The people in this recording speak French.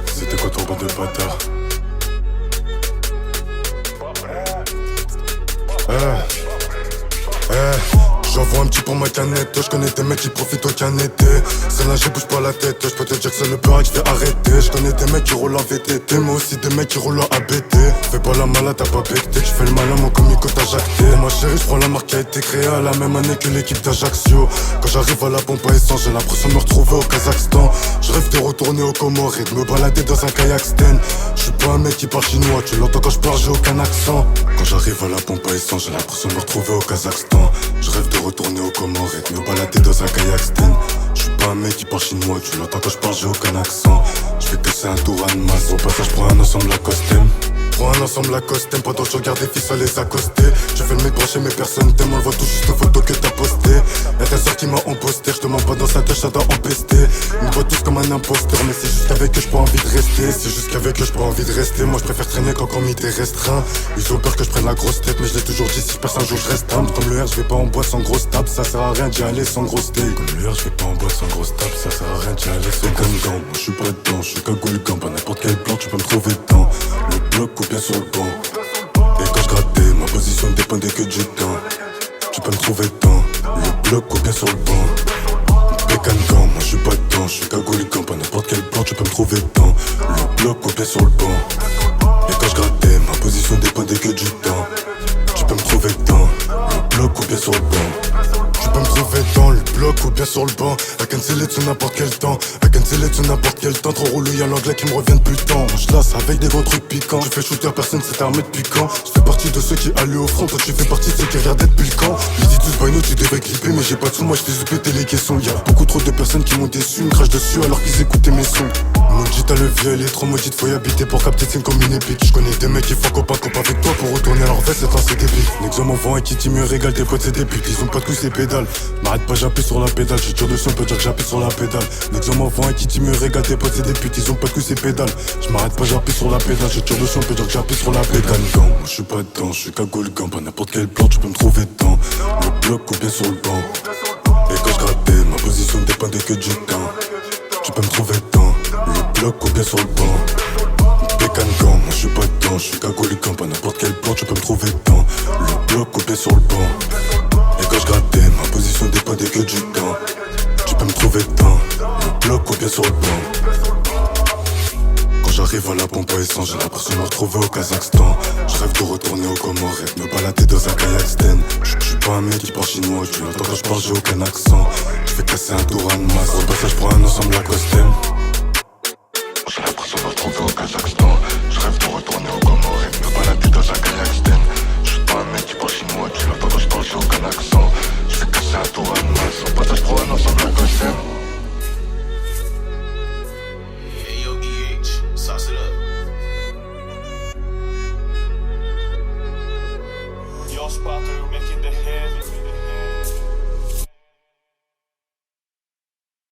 C'était quoi ton bande de bâtard? J'envoie un petit pour ma canette. Je connais des mecs qui profitent au caneté. Celle-là j'y bouge pas la tête. Je peux te dire que c'est le peur que je vais arrêter. Je connais des mecs qui roulent en VTT, mais aussi des mecs qui roulent en ABT. Fais pas la malade, t'as pas becté. Je fais le malin, mon comico t'as jacté. Ma chérie, je prends la marque qui a été créée à la même année que l'équipe d'Ajaccio. Quand j'arrive à la pompe à essence, j'ai l'impression de me retrouver au Kazakhstan. Je rêve de retourner au Comores et de me balader dans un kayak sten. Je suis pas un mec qui parle chinois, tu l'entends quand je parle, j'ai aucun accent. Quand j'arrive à la pompe à essence, j'ai l'impression de me retrouver au Kazakhstan. Je rêve de retourner au Comores et de me balader dans un kayak sten. Je suis pas un mec qui parle chinois, tu l'entends quand je parle, j'ai aucun accent. Je fais casser un tour à masse, au passage je prends un ensemble Lacoste. Prends un ensemble Lacoste, pendant que je regarde des filles sans les accoster. Je fais le mec branché mais personne t'aime, on le voit tout juste aux photos que t'as postées. Y'a ta soeur qui m'a emposté, je te mens pas dans sa tête, ça doit empester. Ils me voient tous comme un imposteur, mais c'est juste qu'avec eux j'ai pas envie de rester. C'est juste qu'avec eux j'ai pas envie de rester. Moi je préfère traîner quand comité restreint. Ils ont peur que je prenne la grosse tête, mais je l'ai toujours dit, si je perce un jour je reste humble. Comme le R, je vais pas en boîte sans grosse tape, ça sert à rien d'y aller sans grosse tape. Comme le R, je vais pas en boîte sans grosse tape, ça sert à rien d'y aller sans grosse tape. Moi je suis pas dedans, je suis cagoule gant, pas n'importe quel plan, tu peux me trouver dedans. Le bloc ou bien sur le banc. Et quand je grattais, ma position dépendait que du temps. Tu peux me trouver dedans, le bloc ou bien sur le banc. Bécane gant, moi je suis pas dedans, je suis cagoule gant, pas n'importe quel plan, tu peux me trouver dedans. Le bloc ou bien sur le banc. Et quand je grattais, ma position dépendait que du temps. Tu peux me trouver dedans, le bloc ou bien sur le banc. Tu peux me trouver dans le bloc ou bien sur le banc. I can sell it sur n'importe quel temps. I can sell it sur n'importe quel temps. Trop roulé, y'a l'anglais qui me revient depuis le temps. Je lasse avec des gros trucs piquants. Je fais shooter, personne s'est armé depuis quand. Je fais partie de ceux qui allaient au front. Toi tu fais partie de ceux qui regardaient depuis le camp. Ils disent tous Bino, tu devrais clipper, mais j'ai pas de sous. Moi je fais zouper les caissons. Y'a beaucoup trop de personnes qui m'ont déçu. Me crachent dessus alors qu'ils écoutaient mes sons. Maudit t'as le vieux, elle est trop maudite, faut y habiter pour capter c'est comme une épique. Je connais des mecs qui font copain avec toi pour retourner à leur veste, c'est un c'est débile. Nexo m'envoie un kitty me régale, tes potes c'est des putes, ils ont pas de couilles c'est pédales. M'arrête pas, j'appuie sur la pédale, j'ai dur de son, peut dire que j'appuie sur la pédale. Nexo m'envoie un kitty me régale, tes potes c'est des putes, ils ont pas de couilles c'est pédales. Je m'arrête pas, j'appuie sur la pédale, j'ai dur de son, peut dire que j'appuie sur la pédale. Gant, moi je suis pas dedans, je suis cagoule gant, pas n'importe quel plan, tu peux me trouver dedans. Le bloc ou bien sur le banc. Et quand je grattais, ma position dépendait que du temps. Tu peux me trouver dedans, le bloc ou bien sur le banc. Bécane gant, moi je suis pas dedans, je suis cagoule gant, pas n'importe quel plan, tu peux me trouver dedans. Le bloc ou bien sur le banc. Et quand je grattais, ma position dépendait que du temps. Tu peux me trouver dedans, le bloc ou bien sur le banc. Quand j'arrive à la pompe à essence, j'ai l'impression de me retrouver au Kazakhstan. Je rêve de retourner au Comores et de me balader dans un kayak sten. Je suis pas un mec qui parle chinois, tu l'entends quand je parle, j'ai aucun accent. Je fais casser un tour à masse, au passage je prends un ensemble Lacoste. J'ai l'impression de me retrouver au Kazakhstan. Je rêve de